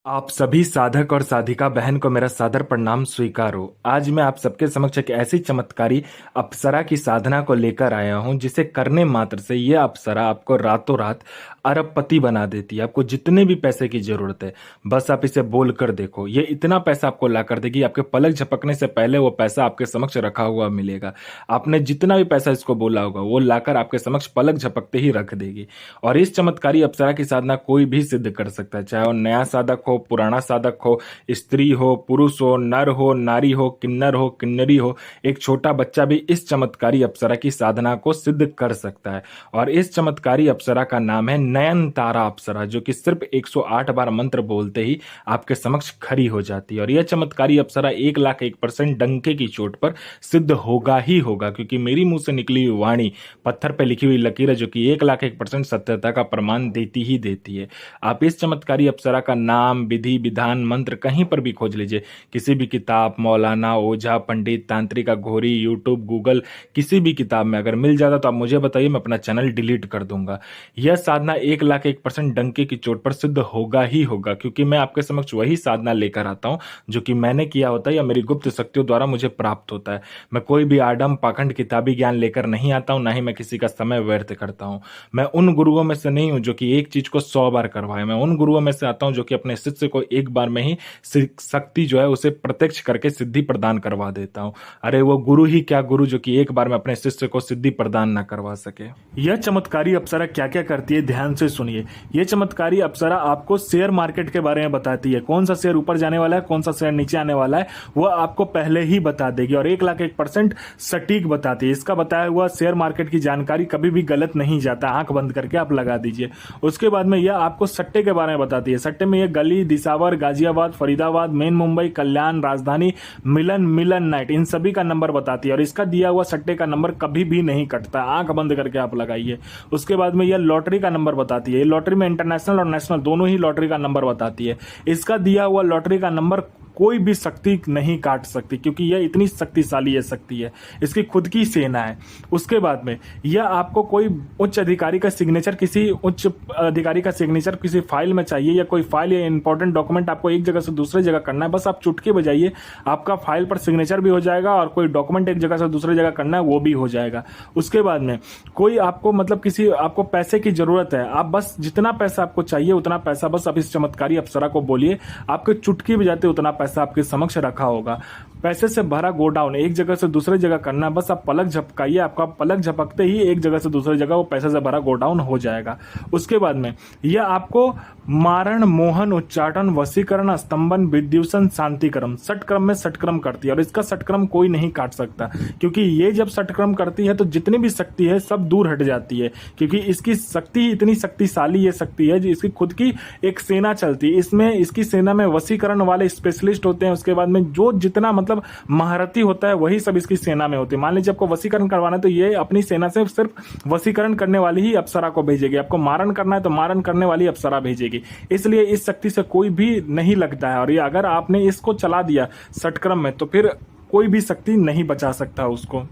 आप सभी साधक और साधिका बहन को मेरा सादर प्रणाम स्वीकार हो। आज मैं आप सबके समक्ष एक ऐसी चमत्कारी अप्सरा की साधना को लेकर आया हूं जिसे करने मात्र से यह अप्सरा आपको रातों रात अरबपति बना देती है। आपको जितने भी पैसे की जरूरत है, बस आप इसे बोल कर देखो, ये इतना पैसा आपको ला कर देगी। आपके पलक झपकने से पहले वो पैसा आपके समक्ष रखा हुआ मिलेगा। आपने जितना भी पैसा इसको बोला होगा वो लाकर आपके समक्ष पलक झपकते ही रख देगी। और इस चमत्कारी अप्सरा की साधना कोई भी सिद्ध कर सकता है, चाहे वो नया साधक हो, पुराना साधक हो, स्त्री हो, पुरुष हो, नर हो, नारी हो, किन्नर हो, किन्नरी हो, एक छोटा बच्चा भी इस चमत्कारी अप्सरा की साधना को सिद्ध कर सकता है। और इस चमत्कारी अप्सरा का नाम है नयनतारा अप्सरा, जो कि सिर्फ 108 बार मंत्र बोलते ही आपके समक्ष खड़ी हो जाती है। और यह चमत्कारी अप्सरा 1,01% डंके की चोट पर सिद्ध होगा ही होगा, क्योंकि मेरी मुंह से निकली हुई वाणी पत्थर पर लिखी हुई लकीर है, जो कि 1,01% सत्यता का प्रमाण देती ही देती है। आप इस चमत्कारी अप्सरा का नाम, विधि विधान, मंत्र कहीं पर भी खोज लीजिए, किसी भी किताब, मौलाना, ओझा, पंडित, तांत्रिक, अघोरी, यूट्यूब, गूगल, किसी भी किताब में अगर मिल जाता तो आप मुझे बताइए, मैं अपना चैनल डिलीट कर दूंगा। यह साधना 1,01% डंके की चोट पर सिद्ध होगा ही होगा, क्योंकि मैं आपके समक्ष वही साधना लेकर आता हूं जो कि मैंने किया होता है या मेरी गुप्त शक्तियों द्वारा मुझे प्राप्त होता है। मैं कोई भी आडम पाखंड किताबी ज्ञान लेकर नहीं आता हूं, ना ही मैं किसी का समय व्यर्थ करता हूं। मैं उन गुरुओं में से नहीं हूं जो कि एक चीज को 100 बार करवाए। मैं उन गुरुओं में से आता हूं जो कि अपने शिष्य को एक बार में ही शक्ति जो है उसे प्रत्यक्ष करके सिद्धि प्रदान करवा देता हूं। अरे वो गुरु ही क्या गुरु जो कि एक बार में अपने शिष्य को सिद्धि प्रदान ना करवा सके। यह चमत्कारी अप्सरा क्या क्या करती है, ध्यान से सुनिए। यह चमत्कारी अप्सरा आपको शेयर मार्केट के बारे में बताती है। कौन सा शेयर ऊपर जाने वाला है, कौन सा शेयर नीचे आने वाला है, वह आपको पहले ही बता देगी और 1,01% सटीक बताती है। इसका बताया हुआ शेयर मार्केट की जानकारी कभी भी गलत नहीं जाता, आंख बंद करके आप लगा दीजिए। उसके बाद में यह आपको सट्टे के बारे में बताती है। सट्टे में यह गली, दिसावर, गाजियाबाद, फरीदाबाद, मेन मुंबई, कल्याण, राजधानी, मिलन नाइट, इन सभी का नंबर बताती है। और इसका दिया हुआ सट्टे का नंबर कभी भी नहीं कटता, आंख बंद करके आप लगाइए। उसके बाद में यह लॉटरी का नंबर बताती है। लॉटरी में इंटरनेशनल और नेशनल दोनों ही लॉटरी का नंबर बताती है। इसका दिया हुआ लॉटरी का नंबर कोई भी शक्ति नहीं काट सकती, क्योंकि यह इतनी शक्तिशाली है शक्ति है, इसकी खुद की सेना है। उसके बाद में यह आपको कोई उच्च अधिकारी का सिग्नेचर, किसी उच्च अधिकारी का सिग्नेचर किसी फाइल में चाहिए, या कोई फाइल या इंपॉर्टेंट डॉक्यूमेंट आपको एक जगह से दूसरे जगह करना है, बस आप चुटकी बजाइए, आपका फाइल पर सिग्नेचर भी हो जाएगा और कोई डॉक्यूमेंट एक जगह से दूसरी जगह करना है वो भी हो जाएगा। उसके बाद में कोई आपको मतलब किसी आपको पैसे की जरूरत है, आप बस जितना पैसा आपको चाहिए उतना पैसा बस आप इस चमत्कारी अप्सरा को बोलिए, आपके चुटकी बजाते उतना पैसा आपके समक्ष रखा होगा। पैसे से भरा गोडाउन एक जगह से दूसरी जगह करना, बस आप पलक झपकाइए, आपका पलक झपकते ही एक जगह से दूसरी जगह वो पैसे से भरा गोडाउन हो जाएगा। उसके बाद में यह आपको मारण, मोहन, उच्चाटन, वशीकरण, स्तंभन, विद्युषण, शांतिक्रम, षटक्रम में षटक्रम करती है। और इसका षटक्रम कोई नहीं काट सकता, क्योंकि ये जब षटक्रम करती है तो जितनी भी शक्ति है सब दूर हट जाती है, क्योंकि इसकी शक्ति ही इतनी शक्तिशाली ये शक्ति है, जो इसकी खुद की एक सेना चलती है। इसमें इसकी सेना में वशीकरण वाले स्पेशलिस्ट होते हैं। उसके बाद में जो जितना मतलब महारथी होता है वही सब इसकी सेना में होते हैं। मान लीजिए आपको वशीकरण करवाना है तो ये अपनी सेना से सिर्फ वशीकरण करने वाली ही अप्सरा को भेजेगी। आपको मारण करना है तो मारण करने वाली अप्सरा भेजेगी। इसलिए इस शक्ति से कोई भी नहीं लगता है। और ये अगर आपने इसको चला दिया षटक्रम में तो फिर कोई भी शक्ति नहीं बचा सकता उसको।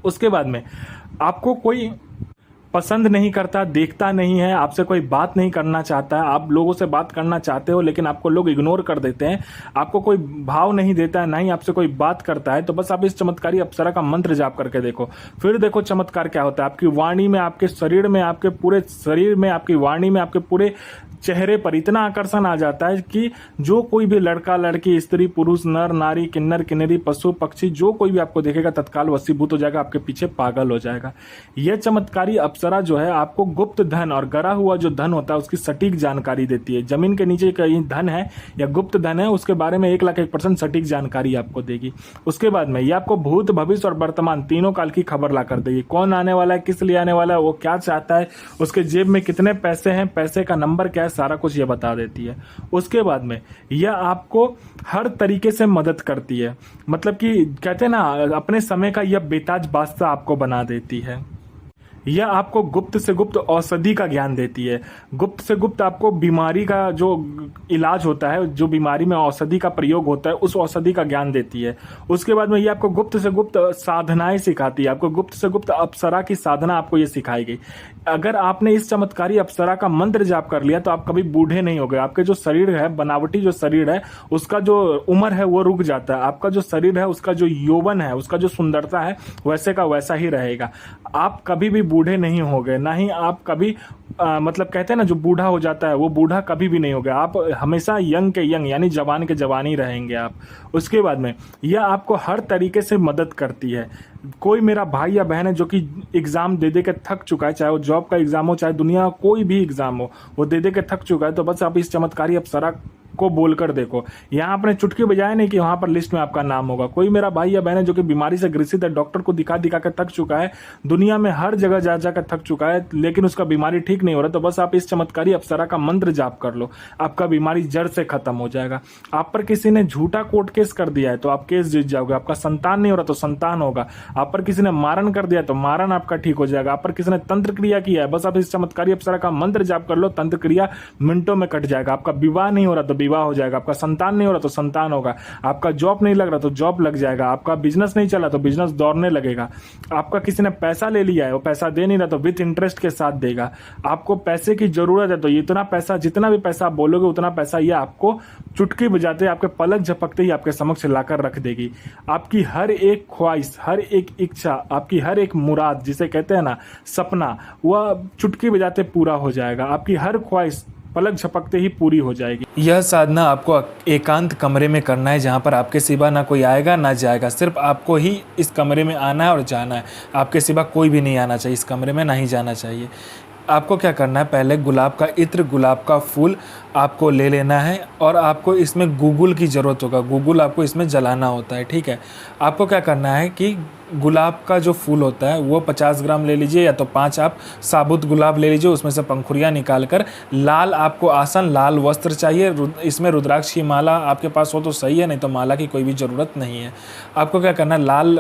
उसके बाद में आपको कोई पसंद नहीं करता, देखता नहीं है, आपसे कोई बात नहीं करना चाहता है, आप लोगों से बात करना चाहते हो लेकिन आपको लोग इग्नोर कर देते हैं, आपको कोई भाव नहीं देता है, ना ही आपसे कोई बात करता है, तो बस आप इस चमत्कारी अप्सरा का मंत्र जाप करके देखो। फिर देखो चमत्कार क्या होता है। आपकी वाणी में, आपके शरीर में, आपके पूरे शरीर में, आपकी वाणी में, आपके पूरे चेहरे पर इतना आकर्षण आ जाता है कि जो कोई भी लड़का, लड़की, स्त्री, पुरुष, नर, नारी, किन्नर, किन्नरी, पशु, पक्षी, जो कोई भी आपको देखेगा तत्काल वशीभूत हो जाएगा, आपके पीछे पागल हो जाएगा। यह चमत्कारी अप्सरा जो है आपको गुप्त धन और गरा हुआ जो धन होता है उसकी सटीक जानकारी देती है। जमीन के नीचे कहीं धन है या गुप्त धन है उसके बारे में 1,01% सटीक जानकारी आपको देगी। उसके बाद में यह आपको भूत, भविष्य और वर्तमान तीनों काल की खबर ला कर देगी। कौन आने वाला है, किस लिए आने वाला है, वो क्या चाहता है, उसके जेब में कितने पैसे हैं, पैसे का नंबर क्या है, सारा कुछ ये बता देती है। उसके बाद में यह आपको हर तरीके से मदद करती है। मतलब कि कहते हैं ना, अपने समय का यह बेताज बादशाह आपको बना देती है। यह आपको गुप्त से गुप्त औषधि का ज्ञान देती है। गुप्त से गुप्त आपको बीमारी का जो इलाज होता है, जो बीमारी में औषधि का प्रयोग होता है, उस औषधि का ज्ञान देती है। उसके बाद में ये आपको गुप्त से गुप्त साधनाएं सिखाती है। आपको गुप्त से गुप्त अप्सरा की साधना आपको ये सिखाई गई। अगर आपने इस चमत्कारी अप्सरा का मंत्र जाप कर लिया तो आप कभी बूढ़े नहीं हो गए। आपके जो शरीर है, बनावटी जो शरीर है, उसका जो उम्र है वो रुक जाता है। आपका जो शरीर है, उसका जो यौवन है, उसका जो सुंदरता है, वैसे का वैसा ही रहेगा। आप कभी भी बूढ़े नहीं हो गए, ना ही आप कभी मतलब कहते हैं ना, जो बूढ़ा हो जाता है वो बूढ़ा कभी भी नहीं हो गया। आप हमेशा यंग के यंग यानी जवान के जवान ही रहेंगे आप। उसके बाद में यह आपको हर तरीके से मदद करती है। कोई मेरा भाई या बहन है जो कि एग्जाम दे दे के थक चुका है, चाहे वो जॉब का एग्जाम हो, चाहे दुनिया का कोई भी एग्जाम हो, वो दे दे के थक चुका है, तो बस आप इस चमत्कारी अप्सरा को बोलकर देखो। यहाँ आपने चुटकी बजाए नहीं कि वहां पर लिस्ट में आपका नाम होगा। कोई मेरा भाई या बहन है जो कि बीमारी से ग्रसित है, डॉक्टर को दिखा दिखा कर थक चुका है, दुनिया में हर जगह जा जाकर थक चुका है, लेकिन उसका बीमारी ठीक नहीं हो रहा, तो बस आप इस चमत्कारी अप्सरा का मंत्र जाप कर लो, आपका बीमारी जड़ से खत्म हो जाएगा। आप पर किसी ने झूठा कोर्ट केस कर दिया है तो आप केस जीत जाओगे। आपका संतान नहीं हो रहा तो संतान होगा। आप पर किसी ने मारन कर दिया तो मारन आपका ठीक हो जाएगा। आप पर किसी ने तंत्र क्रिया किया है, बस आप इस चमत्कारी अप्सरा का मंत्र जाप कर लो, तंत्र क्रिया मिनटों में कट जाएगा। आपका विवाह नहीं हो रहा तो विवाह हो जाएगा। आपका संतान नहीं हो रहा तो संतान होगा। आपका जॉब नहीं लग रहा तो जॉब लग जाएगा। आपका बिजनेस नहीं चला तो बिजनेस दौड़ने लगेगा। आपका किसी ने पैसा ले लिया है, वो पैसा दे नहीं रहा तो विथ इंटरेस्ट के साथ देगा। आपको पैसे की जरूरत है तो इतना पैसा, जितना भी पैसा आप बोलोगे उतना पैसा ये आपको चुटकी बजाते, आपके पलक झपकते ही आपके समक्ष लाकर रख देगी। आपकी हर एक ख्वाहिश, हर एक इच्छा, आपकी हर एक मुराद, जिसे कहते हैं ना सपना, वह चुटकी बजाते पूरा हो जाएगा। आपकी हर ख्वाहिश पलक झपकते ही पूरी हो जाएगी। यह साधना आपको एकांत कमरे में करना है, जहाँ पर आपके सिवा ना कोई आएगा ना जाएगा। सिर्फ आपको ही इस कमरे में आना है और जाना है। आपके सिवा कोई भी नहीं आना चाहिए इस कमरे में, ना ही जाना चाहिए। आपको क्या करना है, पहले गुलाब का इत्र, गुलाब का फूल आपको ले लेना है और आपको इसमें गूगल की ज़रूरत होगा। गूगल आपको इसमें जलाना होता है, ठीक है। आपको क्या करना है कि गुलाब का जो फूल होता है वो 50 ग्राम ले लीजिए, या तो 5 आप साबुत गुलाब ले लीजिए, उसमें से पंखुड़ियाँ निकाल कर, लाल आपको आसन, लाल वस्त्र चाहिए। इसमें रुद्राक्ष की माला आपके पास हो तो सही है, नहीं तो माला की कोई भी ज़रूरत नहीं है। आपको क्या करना है, लाल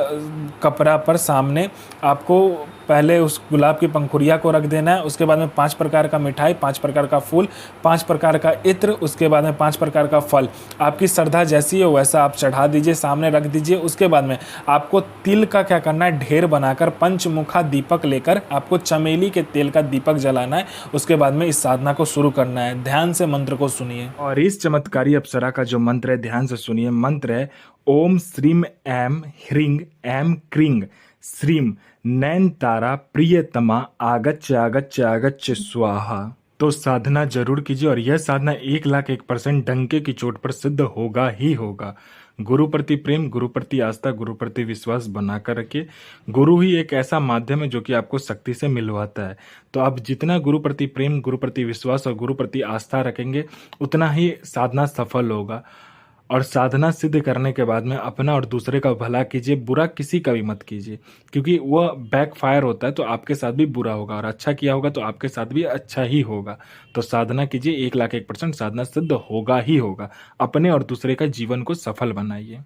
कपड़ा पर सामने आपको पहले उस गुलाब की पंखुड़िया को रख देना है। उसके बाद में 5 प्रकार का मिठाई, 5 प्रकार का फूल, 5 प्रकार का इत्र, उसके बाद में 5 प्रकार का फल। आपकी श्रद्धा जैसी हो वैसा आप चढ़ा दीजिए, सामने रख दीजिए। उसके बाद में आपको तिल का क्या करना है, ढेर बनाकर पंचमुखा दीपक लेकर आपको चमेली के तेल का दीपक जलाना है। उसके बाद में इस साधना को शुरू करना है। ध्यान से मंत्र को सुनिए और इस चमत्कारी अप्सरा का जो मंत्र है ध्यान से सुनिए। मंत्र है ओम श्रीम ऐम ह्रीं ऐम क्रीं श्रीम नयनतारा प्रियतमा आगच्च आगच्च आगच्च स्वाहा। तो साधना जरूर कीजिए और यह साधना 1,01,000% डंके की चोट पर सिद्ध होगा ही होगा। गुरु प्रति प्रेम, गुरु प्रति आस्था, गुरु प्रति विश्वास बनाकर रखिए। गुरु ही एक ऐसा माध्यम है जो कि आपको शक्ति से मिलवाता है। तो आप जितना गुरु प्रति प्रेम, गुरु प्रति विश्वास और गुरु प्रति आस्था रखेंगे, उतना ही साधना सफल होगा। और साधना सिद्ध करने के बाद में अपना और दूसरे का भला कीजिए, बुरा किसी का भी मत कीजिए, क्योंकि वह बैकफायर होता है तो आपके साथ भी बुरा होगा, और अच्छा किया होगा तो आपके साथ भी अच्छा ही होगा। तो साधना कीजिए, 1,01,000% साधना सिद्ध होगा ही होगा। अपने और दूसरे का जीवन को सफल बनाइए।